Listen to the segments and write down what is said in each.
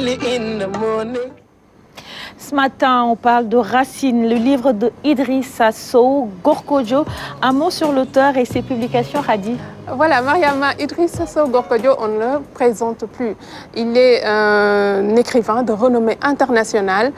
early in the morning. Ce matin, on parle de Racine, le livre de Idrissa Sow, Gorkodjo. Un mot sur l'auteur et ses publications, Hadi. Voilà, Mariama, Idrissa Sow Gorkodjo, on ne le présente plus. Il est un écrivain de renommée internationale.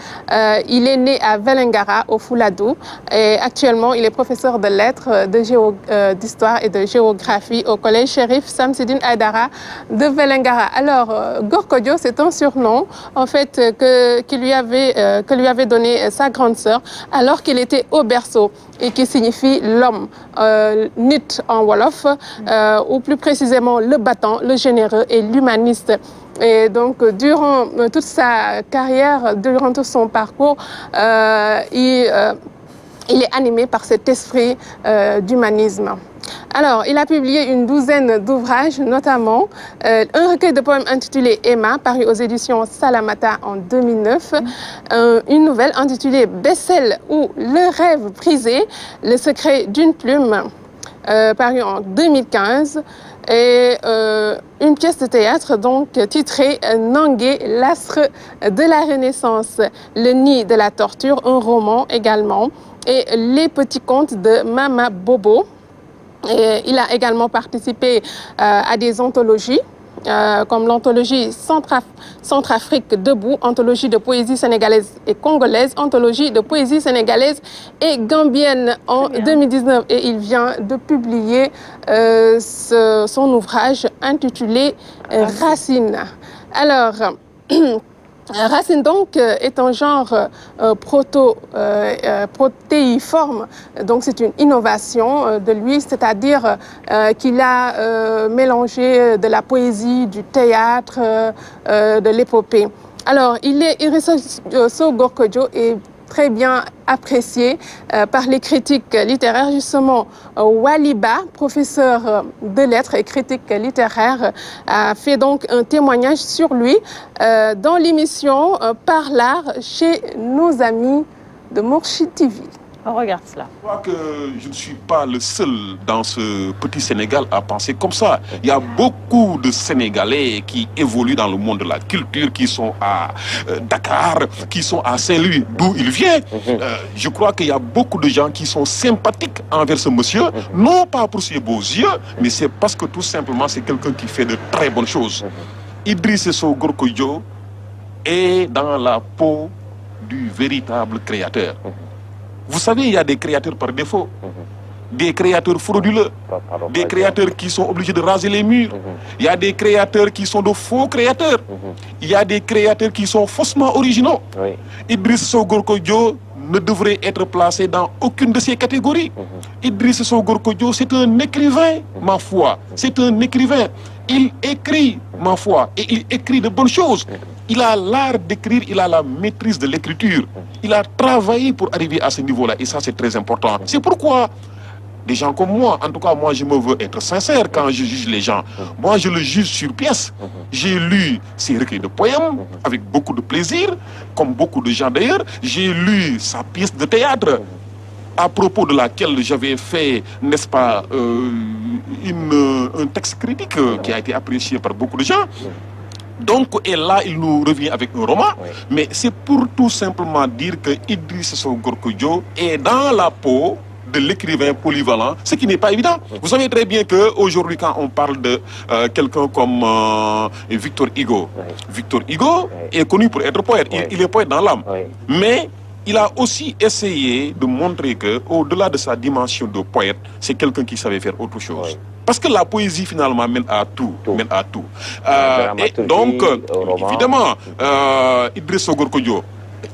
Il est né à Vélingara, au Fouladou. Et actuellement, il est professeur de lettres, d'histoire et de géographie au collège Chérif Samsidine Aïdara de Vélingara. Alors, Gorkodjo, c'est un surnom, en fait, que lui avait donné sa grande sœur alors qu'il était au berceau et qui signifie l'homme, Nit en Wolof, ou plus précisément le battant, le généreux et l'humaniste. Et donc, durant toute sa carrière, durant tout son parcours, il est animé par cet esprit d'humanisme. Alors, il a publié une douzaine d'ouvrages, notamment un recueil de poèmes intitulé Emma, paru aux éditions Salamata en 2009, une nouvelle intitulée Bessel ou Le rêve brisé, le secret d'une plume, paru en 2015, et une pièce de théâtre donc titrée Nangué, l'astre de la Renaissance, le nid de la torture, un roman également, et les petits contes de Mama Bobo. Et il a également participé à des anthologies, comme l'anthologie Centrafrique debout, anthologie de poésie sénégalaise et congolaise, anthologie de poésie sénégalaise et gambienne en 2019. Et il vient de publier son ouvrage intitulé Racine. Alors, Racine donc est un genre protéiforme, donc c'est une innovation de lui, c'est-à-dire qu'il a mélangé de la poésie, du théâtre, de l'épopée. Alors, Idrissa Sow Gorkodjo est très bien apprécié par les critiques littéraires. Justement, Waliba, professeur de lettres et critique littéraire, a fait donc un témoignage sur lui dans l'émission Par l'art chez nos amis de Mourchid TV. On regarde cela. Je crois que je ne suis pas le seul dans ce petit Sénégal à penser comme ça. Il y a beaucoup de Sénégalais qui évoluent dans le monde de la culture, qui sont à Dakar, qui sont à Saint-Louis, d'où il vient. Je crois qu'il y a beaucoup de gens qui sont sympathiques envers ce monsieur, non pas pour ses beaux yeux, mais c'est parce que tout simplement c'est quelqu'un qui fait de très bonnes choses. Idrissa Sow Gorkodjo est dans la peau du véritable créateur. Vous savez, il y a des créateurs par défaut, des créateurs frauduleux, des créateurs qui sont obligés de raser les murs. Il y a des créateurs qui sont de faux créateurs. Il y a des créateurs qui sont faussement originaux. Idrissa Sow Gorkodjo ne devrait être placé dans aucune de ces catégories. Idrissa Sow Gorkodjo, c'est un écrivain, ma foi. C'est un écrivain. Il écrit, ma foi, et il écrit de bonnes choses. Il a l'art d'écrire, il a la maîtrise de l'écriture. Il a travaillé pour arriver à ce niveau-là, et ça c'est très important. C'est pourquoi des gens comme moi, en tout cas moi je me veux être sincère quand je juge les gens. Moi je le juge sur pièce. J'ai lu ses recueils de poèmes avec beaucoup de plaisir, comme beaucoup de gens d'ailleurs. J'ai lu sa pièce de théâtre, à propos de laquelle j'avais fait, n'est-ce pas, un texte critique qui a été apprécié par beaucoup de gens. Donc, et là, il nous revient avec un roman, mais c'est pour tout simplement dire que Idrissa Sow Gorkodjo est dans la peau de l'écrivain polyvalent, ce qui n'est pas évident. Vous savez très bien qu'aujourd'hui, quand on parle de quelqu'un comme Victor Hugo, Victor Hugo est connu pour être poète, il est poète dans l'âme, mais il a aussi essayé de montrer qu'au-delà de sa dimension de poète, c'est quelqu'un qui savait faire autre chose. Parce que la poésie, finalement, mène à tout. Mène à tout. Et donc, évidemment, Idrissa Sow Gorkodjo,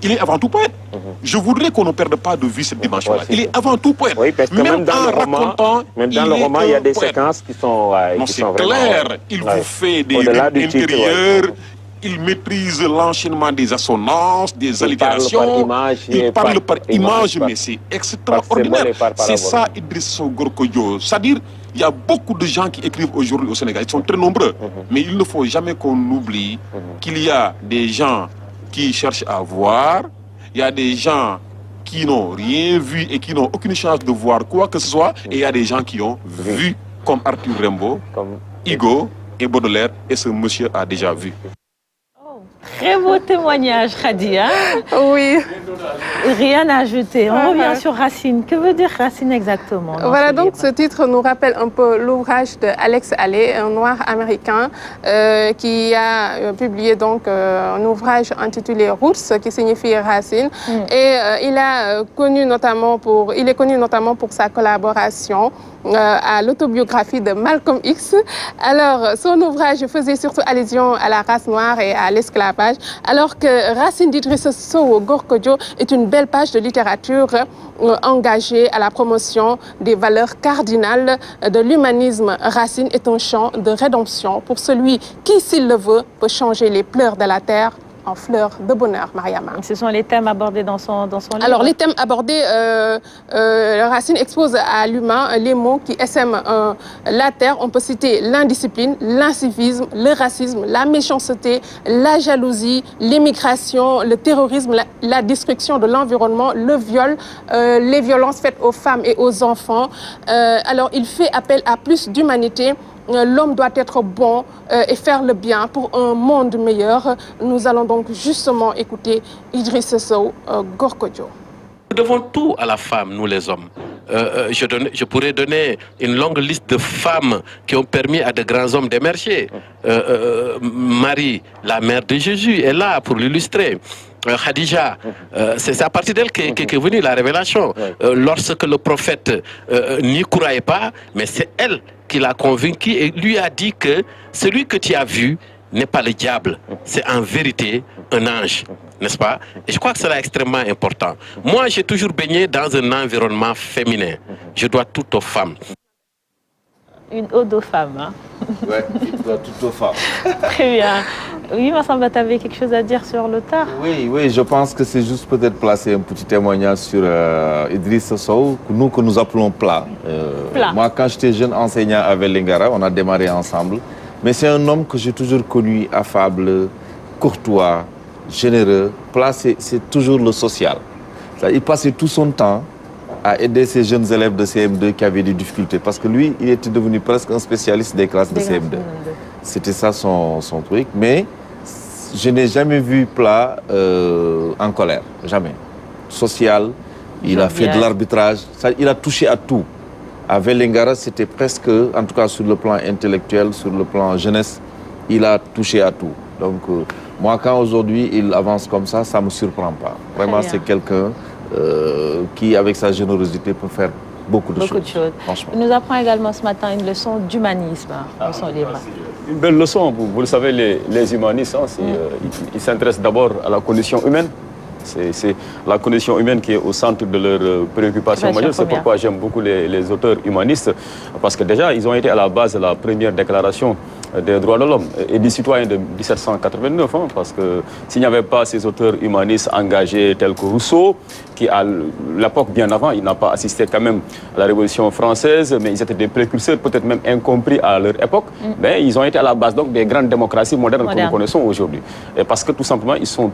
il est avant tout poète. Je voudrais qu'on ne perde pas de vue cette dimension-là. Il est avant tout poète. Oui, parce que même dans le roman, il y a des séquences qui sont... non, c'est clair. Il vous fait des rimes intérieures. Il maîtrise l'enchaînement des assonances, des allitérations. Il parle par image, mais c'est extraordinaire. C'est ça, Idrissa Sow Gorkodjo. C'est-à-dire, il y a beaucoup de gens qui écrivent aujourd'hui au Sénégal. Ils sont très nombreux. Mais il ne faut jamais qu'on oublie qu'il y a des gens qui cherchent à voir. Il y a des gens qui n'ont rien vu et qui n'ont aucune chance de voir quoi que ce soit. Et il y a des gens qui ont vu, comme Arthur Rimbaud, Hugo et Baudelaire. Et ce monsieur a déjà vu. Très beau témoignage, Khady. Hein? Oui. Rien à ajouter. On revient sur Racine. Que veut dire Racine exactement? Voilà, donc ce titre nous rappelle un peu l'ouvrage d'Alex Haley, un noir américain qui a publié donc un ouvrage intitulé Roots, qui signifie racine. Et il est connu notamment pour sa collaboration à l'autobiographie de Malcolm X. Alors, son ouvrage faisait surtout allusion à la race noire et à l'esclavage, alors que Racine d'Idrissa Sow Gorkodjo est une belle page de littérature engagée à la promotion des valeurs cardinales de l'humanisme. Racine est un chant de rédemption pour celui qui, s'il le veut, peut changer les pleurs de la terre en fleurs de bonheur, Mariama. Ce sont les thèmes abordés dans son livre. Alors, les thèmes abordés, Racine expose à l'humain les mots qui essaiment la terre. On peut citer l'indiscipline, l'incivisme, le racisme, la méchanceté, la jalousie, l'immigration, le terrorisme, la destruction de l'environnement, le viol, les violences faites aux femmes et aux enfants. Alors, il fait appel à plus d'humanité. L'homme doit être bon et faire le bien pour un monde meilleur. Nous allons donc justement écouter Idrissa Sow Gorkodjo. Nous devons tout à la femme, nous les hommes. Je pourrais donner une longue liste de femmes qui ont permis à de grands hommes d'émerger. Marie, la mère de Jésus, est là pour l'illustrer. Khadija, c'est à partir d'elle qu'est venue la révélation. Lorsque le prophète n'y croyait pas, mais c'est elle qui l'a convaincu et lui a dit que celui que tu as vu n'est pas le diable, c'est en vérité un ange, n'est-ce pas? Et je crois que c'est extrêmement important. Moi, j'ai toujours baigné dans un environnement féminin. Je dois tout aux femmes. Une ode aux femmes. Hein? Oui, il doit tout aux femmes. Très bien. Oui, Massamba, tu avais quelque chose à dire sur l'auteur? Oui, je pense que c'est juste peut-être placer un petit témoignage sur Idrissa Sow, que nous appelons Plat. Moi, quand j'étais jeune enseignant à Vélingara, on a démarré ensemble. Mais c'est un homme que j'ai toujours connu affable, courtois, généreux. Plat, c'est toujours le social. Il passait tout son temps à aider ces jeunes élèves de CM2 qui avaient des difficultés. Parce que lui, il était devenu presque un spécialiste des classes de CM2. C'était ça son truc. Mais je n'ai jamais vu Plat en colère. Jamais. Social, il a fait de l'arbitrage. Il a touché à tout. À Vélingara, c'était presque, en tout cas sur le plan intellectuel, sur le plan jeunesse, il a touché à tout. Donc, moi, quand aujourd'hui il avance comme ça, ça ne me surprend pas. Vraiment, c'est quelqu'un qui, avec sa générosité, peut faire beaucoup de choses. Il nous apprend également ce matin une leçon d'humanisme dans son livre. Une belle leçon, vous le savez, les humanistes, ils s'intéressent d'abord à la condition humaine. C'est la condition humaine qui est au centre de leurs préoccupations majeures. C'est pourquoi j'aime beaucoup les auteurs humanistes, parce que déjà, ils ont été à la base de la première déclaration des droits de l'homme et des citoyens de 1789, hein, parce que s'il n'y avait pas ces auteurs humanistes engagés tels que Rousseau, qui à l'époque bien avant, il n'a pas assisté quand même à la Révolution française, mais ils étaient des précurseurs, peut-être même incompris à leur époque, mais ils ont été à la base donc des grandes démocraties modernes que nous connaissons aujourd'hui. Et parce que tout simplement, ils sont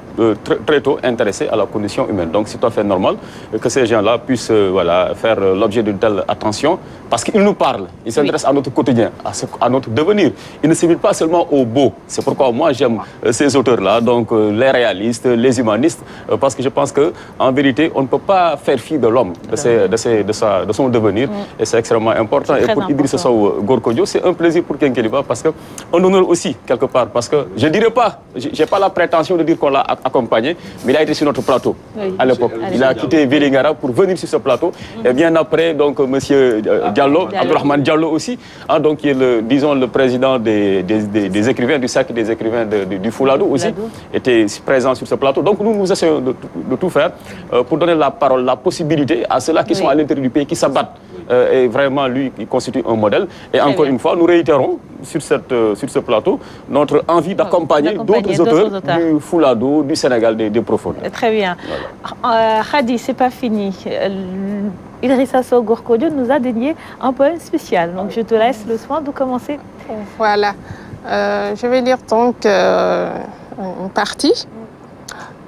très tôt intéressés à la condition humaine. Donc c'est tout à fait normal que ces gens-là puissent faire l'objet d'une telle attention, parce qu'ils nous parlent, ils s'intéressent à notre quotidien, à notre devenir. Ils ne se limitent pas seulement au beau. C'est pourquoi moi j'aime ces auteurs-là, donc les réalistes, les humanistes, parce que je pense qu'en vérité, on ne peut pas faire fi de l'homme, de son devenir, et c'est extrêmement important. Et pour Idrissa Sow Gorkodjo, c'est un plaisir pour Kenkeliba, parce qu'on honore aussi quelque part, parce que je ne dirais pas, je n'ai pas la prétention de dire qu'on l'a accompagné, mais il a été sur notre plateau à l'époque. Il a quitté Vélingara pour venir sur ce plateau, et bien après, donc M. Diallo, Abdourahmane Diallo aussi, hein, donc qui est le président des écrivains, du cercle des écrivains du Fouladou aussi, était présent sur ce plateau. Donc nous essayons de tout faire pour donner la parole, la possibilité à ceux-là qui sont à l'intérieur du pays, qui s'abattent. Et vraiment, lui, il constitue un modèle. Et encore une fois, nous réitérons sur ce plateau notre envie d'accompagner d'autres auteurs du Fouladou, du Sénégal, des profondes. Très bien. Voilà. Khady, c'est pas fini. Idrissa Sow Gorkodjo nous a dédié un poème spécial. Donc je te laisse le soin de commencer. Voilà. Je vais lire donc une partie.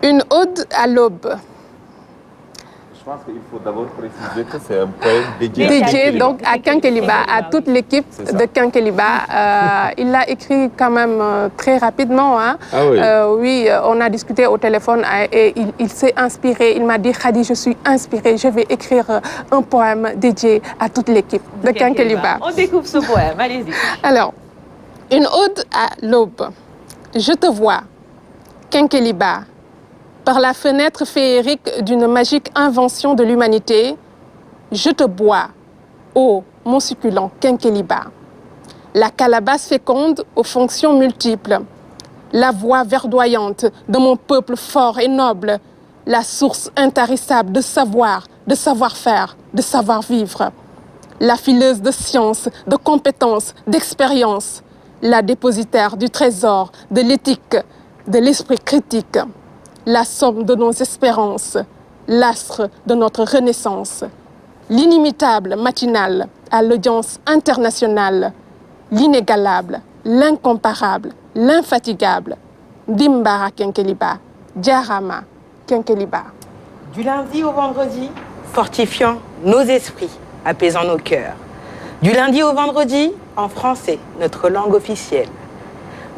Une ode à l'aube. Je pense qu'il faut d'abord préciser que c'est un poème dédié donc à Kenkeliba, à toute l'équipe de Kenkeliba. Il l'a écrit quand même très rapidement. Hein. Ah oui. Oui, on a discuté au téléphone et il s'est inspiré. Il m'a dit, Khadi, je suis inspiré, je vais écrire un poème dédié à toute l'équipe de Kenkeliba. On découvre ce poème, allez-y. Alors, une ode à l'aube. Je te vois, Kenkeliba, par la fenêtre féerique d'une magique invention de l'humanité, je te bois, ô mon succulent Kenkeliba. La calebasse féconde aux fonctions multiples, la voix verdoyante de mon peuple fort et noble, la source intarissable de savoir, de savoir-faire, de savoir-vivre, la fileuse de science, de compétences, d'expérience, la dépositaire du trésor, de l'éthique, de l'esprit critique, la somme de nos espérances, l'astre de notre renaissance, l'inimitable matinale à l'audience internationale, l'inégalable, l'incomparable, l'infatigable, Dimbara Kenkeliba, Diarama Kenkeliba. Du lundi au vendredi, fortifiant nos esprits, apaisant nos cœurs. Du lundi au vendredi, en français, notre langue officielle.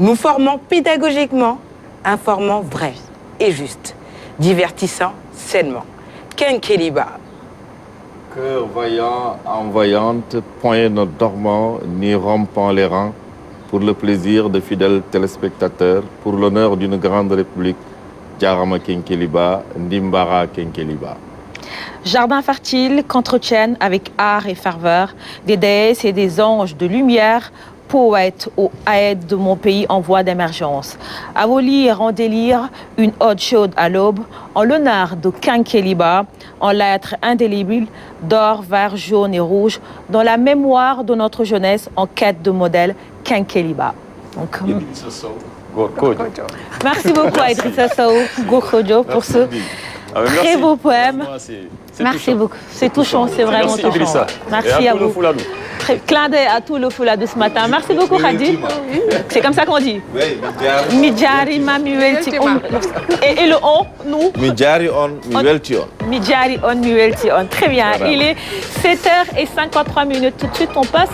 Nous formons pédagogiquement, informant vrai et juste, divertissant sainement. Kenkeliba. Cœur vaillant, envoyante, point ne dormant, ni rompant les rangs, pour le plaisir de fidèles téléspectateurs, pour l'honneur d'une grande république, Diarama Kenkeliba, Ndimbara Kenkeliba. Jardins fertiles qu'entretiennent avec art et ferveur des déesses et des anges de lumière, poètes aux aides de mon pays en voie d'émergence. À vos lire en délire, une ode chaude à l'aube, en l'honneur de Kenkeliba, en lettres indélébiles d'or, vert, jaune et rouge, dans la mémoire de notre jeunesse en quête de modèle Kenkeliba. Donc, merci beaucoup à Idrissa Sow Gorkodjo pour ce très beau poème. Merci beaucoup. C'est touchant, c'est vraiment touchant. Merci à vous. Clin d'œil à tout le Fouladou ce matin. Merci beaucoup, Khadi. C'est comme ça qu'on dit. Midjari ma miwelti on. Et le on, nous. Midjari on, miwelti on. Midjari on, miwelti on. Très bien. Il est 7h53. Tout de suite, on passe.